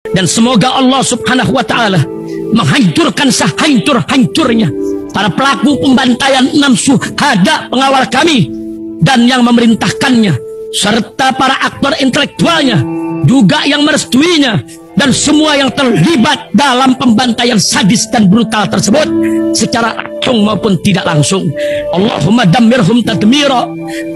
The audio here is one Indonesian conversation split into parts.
Dan semoga Allah subhanahu wa ta'ala menghancurkan sehancur-hancurnya para pelaku pembantaian 6 syuhada pengawal kami dan yang memerintahkannya, serta para aktor intelektualnya juga yang merestuinya, dan semua yang terlibat dalam pembantaian sadis dan brutal tersebut secara langsung maupun tidak langsung. Allahumma dammirhum tadmira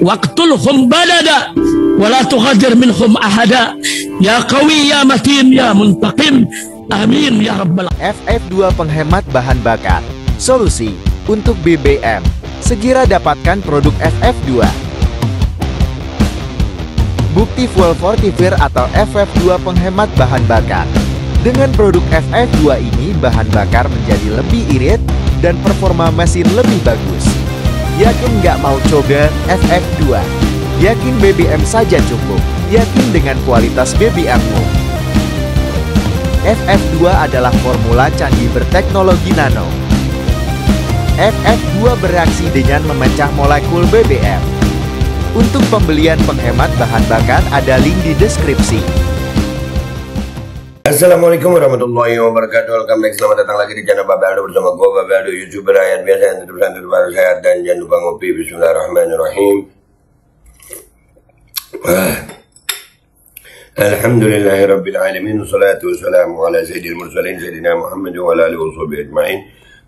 waqtulhum balada wala tughadir minhum ahada ya qawi ya matin ya muntaqim, amin ya rabbal. FF2 penghemat bahan bakar, solusi untuk BBM. Segera dapatkan produk FF2. Bukti fuel fortifier atau FF2 penghemat bahan bakar. Dengan produk FF2 ini, bahan bakar menjadi lebih irit dan performa mesin lebih bagus. Yakin nggak mau coba FF2? Yakin BBM saja cukup. Yakin dengan kualitas BBM-mu. FF2 adalah formula candi berteknologi nano. FF2 bereaksi dengan memecah molekul BBM. Untuk pembelian penghemat bahan bakar ada link di deskripsi. Assalamualaikum warahmatullahi wabarakatuh. Welcome back, selamat datang lagi di channel Babe Aldo bersama gue Babe Aldo, YouTuber rakyat biasa yang tetap santai baru sehat dan jangan lupa ngopi. Bismillahirrahmanirrahim. Alhamdulillahirabbil alamin, wassalatu wassalamu ala sayyidil mursalin sayyidina Muhammad wa ala alihi washabihi ajmain.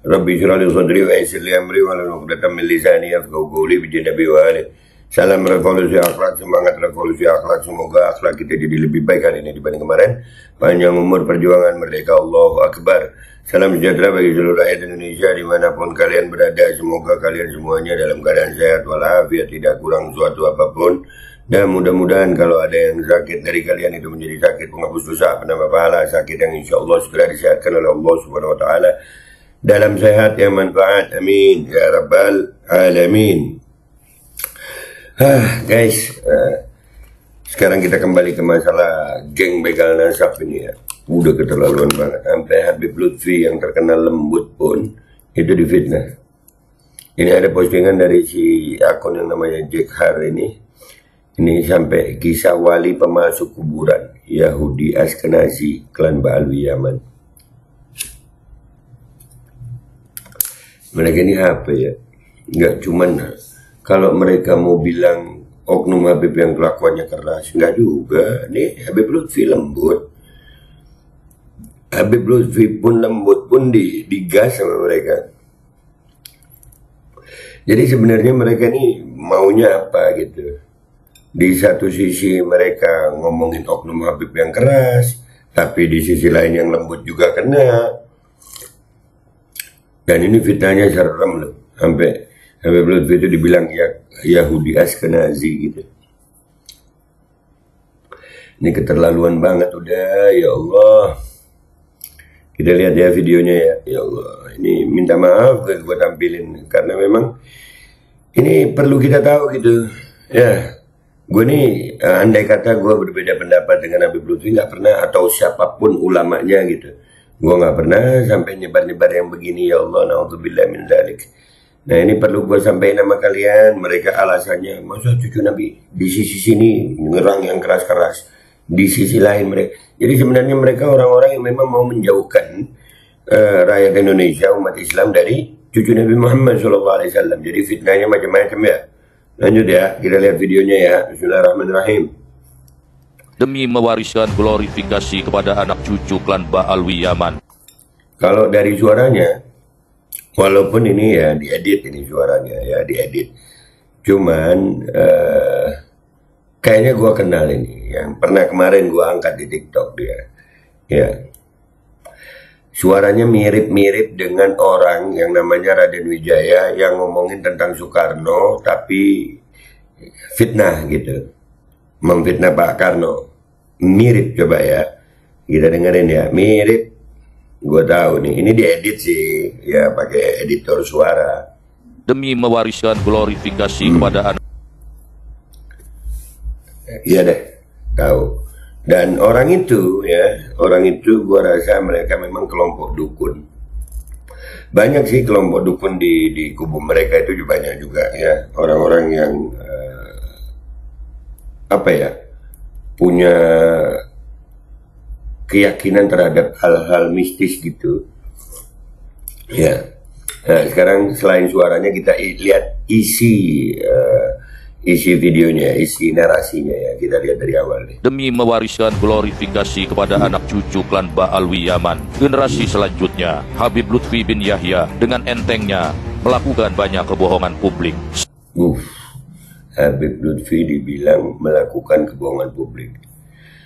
Rabbi shrah li sadri wa yassir li amri wa hlul 'uqdatam min lisani yafqahu qawli bi nabi wa alihi. Salam revolusi akhlak, semangat revolusi akhlak. Semoga akhlak kita jadi lebih baik hari ini dibanding kemarin. Panjang umur, perjuangan, merdeka, Allahu Akbar. Salam sejahtera bagi seluruh rakyat Indonesia dimanapun kalian berada. Semoga kalian semuanya dalam keadaan sehat walafiat, tidak kurang suatu apapun. Dan mudah-mudahan kalau ada yang sakit dari kalian itu menjadi sakit penghapus dosa, penambah pahala, sakit yang insya Allah segera disehatkan oleh Allah Subhanahu Wa Taala dalam sehat yang manfaat. Amin ya rabbal alamin. Guys, sekarang kita kembali ke masalah geng begal nasab ini ya. Udah keterlaluan banget. Sampai Habib Lutfi yang terkenal lembut pun itu difitnah. Ini ada postingan dari si akun yang namanya Jack Har ini. Ini sampai kisah wali pemasuk kuburan Yahudi Askenazi klan Ba'alwi Yaman. Mereka ini apa ya? Nggak cuman kalau mereka mau bilang oknum Habib yang kelakuannya keras, enggak juga. Nih Habib Lutfi lembut. Habib Lutfi pun lembut pun digas sama mereka. Jadi sebenarnya mereka nih maunya apa gitu. Di satu sisi mereka ngomongin oknum Habib yang keras, tapi di sisi lain yang lembut juga kena. Dan ini fitnahnya serem loh. Sampai Habib Lutfi itu dibilang ya Yahudi Askenazi gitu. Ini keterlaluan banget udah, ya Allah. Kita lihat ya videonya ya. Ya Allah, ini minta maaf gue tampilin karena memang ini perlu kita tahu gitu. Ya, gue nih andai kata gue berbeda pendapat dengan Habib Lutfi nggak pernah, atau siapapun ulamanya gitu. Gue nggak pernah sampai nyebar-nyebar yang begini, ya Allah, naudzubillah min dzalik. Nah ini perlu gue sampaikan sama kalian. Mereka alasannya, masa cucu Nabi di sisi sini menyerang yang keras-keras, di sisi lain mereka. Jadi sebenarnya mereka orang-orang yang memang mau menjauhkan rakyat Indonesia, umat Islam dari cucu Nabi Muhammad SAW. Jadi fitnahnya macam-macam ya. Lanjut ya, kita lihat videonya ya. Bismillahirrahmanirrahim. Demi mewariskan glorifikasi kepada anak cucu klan Ba'alwi Yaman. Kalau dari suaranya, walaupun ini ya diedit, ini suaranya ya diedit, cuman kayaknya gua kenal ini, yang pernah kemarin gua angkat di TikTok dia, ya suaranya mirip-mirip dengan orang yang namanya Raden Wijaya yang ngomongin tentang Soekarno tapi fitnah gitu, memfitnah Pak Karno, mirip. Coba ya kita dengerin ya, mirip. Gue tahu nih, ini diedit sih, ya pakai editor suara. Demi mewariskan glorifikasi kepada anak. Iya deh, tahu. Dan orang itu ya, orang itu gue rasa mereka memang kelompok dukun. Banyak sih kelompok dukun di kubu mereka itu juga banyak juga ya. Orang-orang yang apa ya, punya keyakinan terhadap hal-hal mistis gitu. Ya. Nah, sekarang selain suaranya kita lihat isi videonya, isi narasinya ya. Kita lihat dari awal nih. Demi mewariskan glorifikasi kepada anak cucu klan Ba'alwi Yaman, generasi selanjutnya, Habib Lutfi bin Yahya dengan entengnya melakukan banyak kebohongan publik. Habib Lutfi dibilang melakukan kebohongan publik.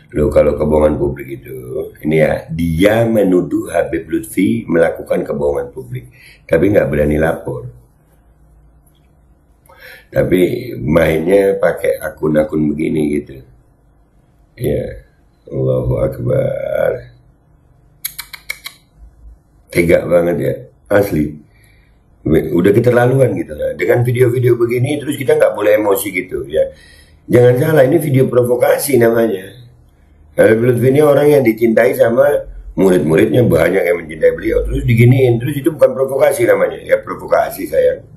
Loh, kalau kebohongan publik itu, ini ya, dia menuduh Habib Lutfi melakukan kebohongan publik, tapi nggak berani lapor. Tapi mainnya pakai akun-akun begini gitu. Ya, Allahu Akbar. Tega banget ya, asli. Udah keterlaluan gitu lah. Dengan video-video begini, terus kita nggak boleh emosi gitu ya. Jangan salah, ini video provokasi namanya. Habib Lutfi ini orang yang dicintai sama murid-muridnya, banyak yang mencintai beliau. Terus diginiin, terus itu bukan provokasi namanya. Ya provokasi sayang.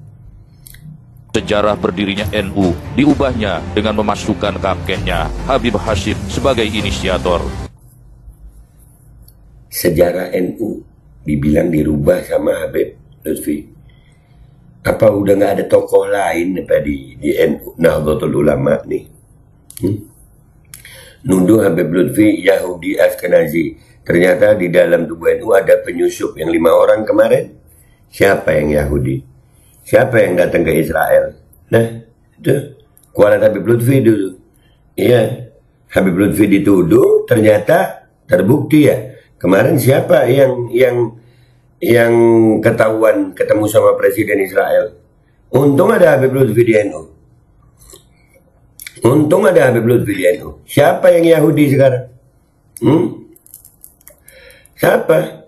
Sejarah berdirinya NU diubahnya dengan memasukkan kakeknya Habib Hashim sebagai inisiator. Sejarah NU dibilang dirubah sama Habib Lutfi. Apa udah nggak ada tokoh lain di NU Nahdlatul Ulama nih? Nuduh Habib Lutfi Yahudi Ashkenazi. Ternyata di dalam tubuh NU ada penyusup yang 5 orang kemarin. Siapa yang Yahudi? Siapa yang datang ke Israel? Nah, itu kualat Habib Lutfi dulu. Iya, Habib Lutfi dituduh, ternyata terbukti ya. Kemarin siapa yang ketahuan ketemu sama Presiden Israel? Untung ada Habib Lutfi di NU. Untung ada Habib Lutfi di NU. Siapa yang Yahudi sekarang? Siapa?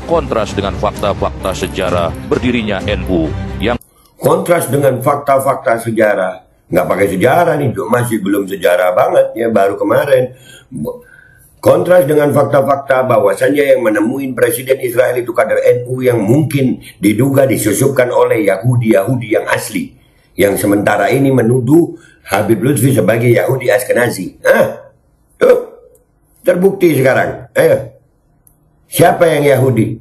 Kontras dengan fakta-fakta sejarah berdirinya NU yang kontras dengan fakta-fakta sejarah. Nggak pakai sejarah nih, masih belum sejarah banget ya, baru kemarin. Kontras dengan fakta-fakta bahwasannya yang menemuin Presiden Israel itu kader NU yang mungkin diduga disusupkan oleh Yahudi yang asli. Yang sementara ini menuduh Habib Lutfi sebagai Yahudi Ashkenazi. Tuh, terbukti sekarang. Ayo, siapa yang Yahudi?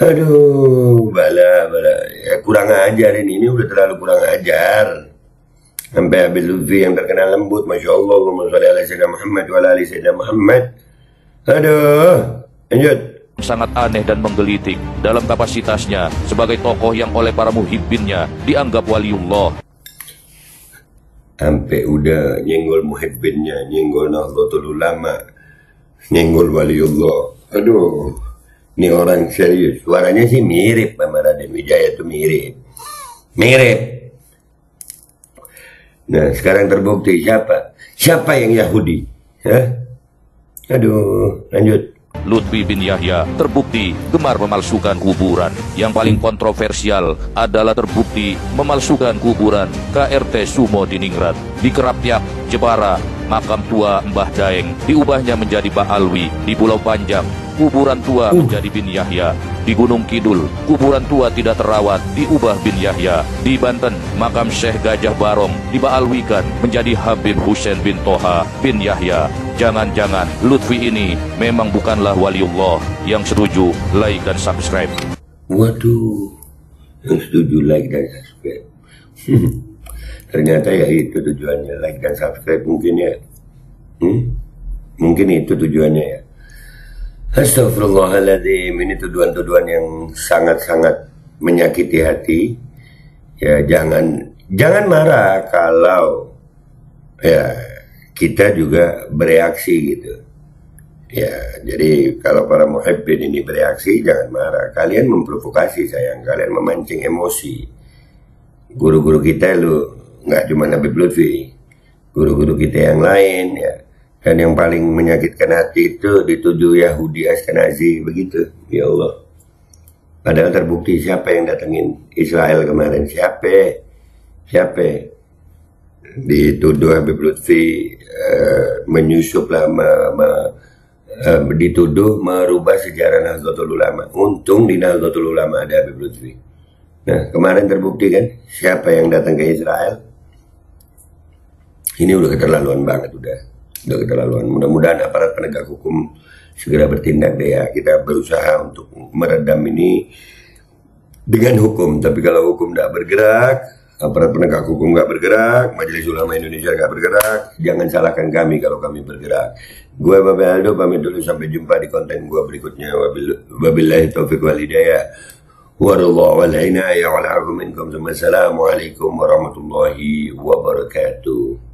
Aduh, bala. Ya, kurang ajar ini udah terlalu kurang ajar. Sampai Habib Lutfi yang terkenal lembut, Masya Allah, Allahumma sholli ala Sayyidina Muhammad wa ala ali Sayyidina Muhammad. Aduh, lanjut. Sangat aneh dan menggelitik dalam kapasitasnya sebagai tokoh yang oleh para muhibbinnya dianggap waliullah. Sampai udah nyenggol muhibbinnya, nyenggol Nahdlatul Ulama, nyenggol waliullah. Aduh, ini orang serius. Suaranya sih mirip sama Raden Wijaya, itu mirip. Nah, sekarang terbukti siapa yang Yahudi? Aduh, lanjut. Lutfi bin Yahya terbukti gemar memalsukan kuburan. Yang paling kontroversial adalah terbukti memalsukan kuburan KRT Sumo di Ningrat, di Kerapyak, Jepara. Makam tua Mbah Daeng diubahnya menjadi Ba'alwi. Di Pulau Panjang, kuburan tua menjadi bin Yahya. Di Gunung Kidul, kuburan tua tidak terawat diubah bin Yahya. Di Banten, makam Syekh Gajah Barong diba'alwikan menjadi Habib Husain bin Toha bin Yahya. Jangan-jangan Lutfi ini memang bukanlah waliullah. Yang setuju, like dan subscribe. Waduh, yang setuju like dan subscribe. Ternyata ya itu tujuannya, like dan subscribe mungkin ya. Mungkin itu tujuannya ya. Astagfirullahaladzim, ini tuduhan-tuduhan yang sangat-sangat menyakiti hati. Ya jangan marah kalau ya kita juga bereaksi gitu. Ya, jadi kalau para muhibbin ini bereaksi jangan marah. Kalian memprovokasi sayang, kalian memancing emosi. Guru-guru kita nggak cuma Habib Lutfi, guru-guru kita yang lain ya. Dan yang paling menyakitkan hati itu dituduh Yahudi Ashkenazi begitu. Ya Allah. Padahal terbukti siapa yang datengin Israel kemarin? Siapa? Dituduh Habib Lutfi menyusup lah, dituduh merubah sejarah Nahdlatul Ulama. Untung di Nahdlatul Ulama ada Habib Lutfi. Nah, kemarin terbukti kan siapa yang datang ke Israel? Ini udah keterlaluan banget, udah keterlaluan. Mudah-mudahan aparat penegak hukum segera bertindak deh ya. Kita berusaha untuk meredam ini dengan hukum, tapi kalau hukum tidak bergerak, aparat penegak hukum nggak bergerak, Majelis Ulama Indonesia nggak bergerak, jangan salahkan kami kalau kami bergerak. Gue Babe Aldo pamit dulu, sampai jumpa di konten gue berikutnya. Wabillahi taufiq wal hidayah. Wallahu wal inayah wal afu minkum. Assalamualaikum warahmatullahi wabarakatuh.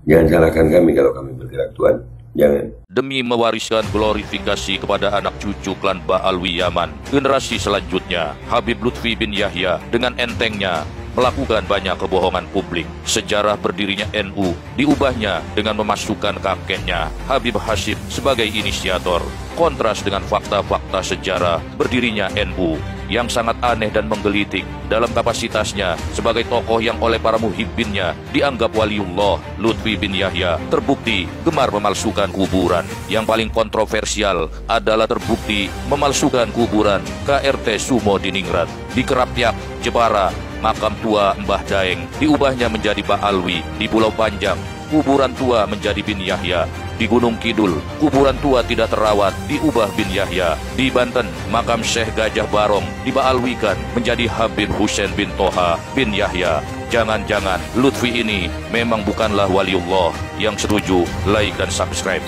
Jangan salahkan kami kalau kami bergerak, Tuhan. Jangan. Demi mewariskan glorifikasi kepada anak cucu klan Ba'alwi Yaman, generasi selanjutnya, Habib Lutfi bin Yahya dengan entengnya melakukan banyak kebohongan publik. Sejarah berdirinya NU diubahnya dengan memasukkan kakeknya, Habib Hashim, sebagai inisiator. Kontras dengan fakta-fakta sejarah berdirinya NU yang sangat aneh dan menggelitik dalam kapasitasnya sebagai tokoh yang oleh para muhibbinnya dianggap waliullah. Lutfi bin Yahya terbukti gemar memalsukan kuburan. Yang paling kontroversial adalah terbukti memalsukan kuburan KRT Sumo di Ningrat. Di Kerapyak, Jepara, makam tua Mbah Daeng diubahnya menjadi Ba'alwi. Di Pulau Panjang, kuburan tua menjadi bin Yahya. Di Gunung Kidul, kuburan tua tidak terawat, diubah bin Yahya. Di Banten, makam Syekh Gajah Barong dibaalwikan menjadi Habib Husain bin Toha bin Yahya. Jangan-jangan Lutfi ini memang bukanlah waliullah. Yang setuju, like dan subscribe.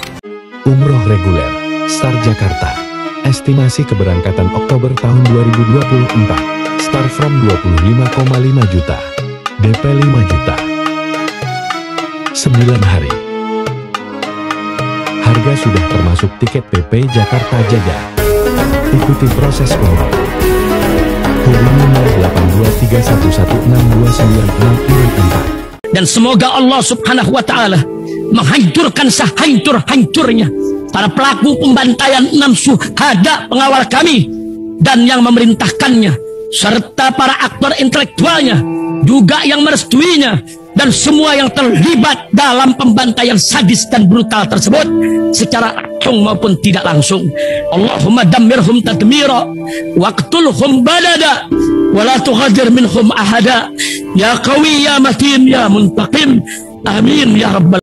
Umroh reguler, Star Jakarta. Estimasi keberangkatan Oktober tahun 2024. Start from 25,5 juta. DP 5 juta. 9 hari. Harga sudah termasuk tiket PP Jakarta Jaga. Ikuti proses promo. Hubungi 082311629664. Dan semoga Allah Subhanahu wa Ta'ala menghancurkan sehancur-hancurnya para pelaku pembantaian 6 syuhada pengawal kami dan yang memerintahkannya, serta para aktor intelektualnya juga yang merestuinya, dan semua yang terlibat dalam pembantaian sadis dan brutal tersebut secara langsung maupun tidak langsung. Allahumma dammirhum tadmira waqtulhum badada wala tughadir minhum ahada ya qawi ya matin ya muntaqim. Amin ya rabbal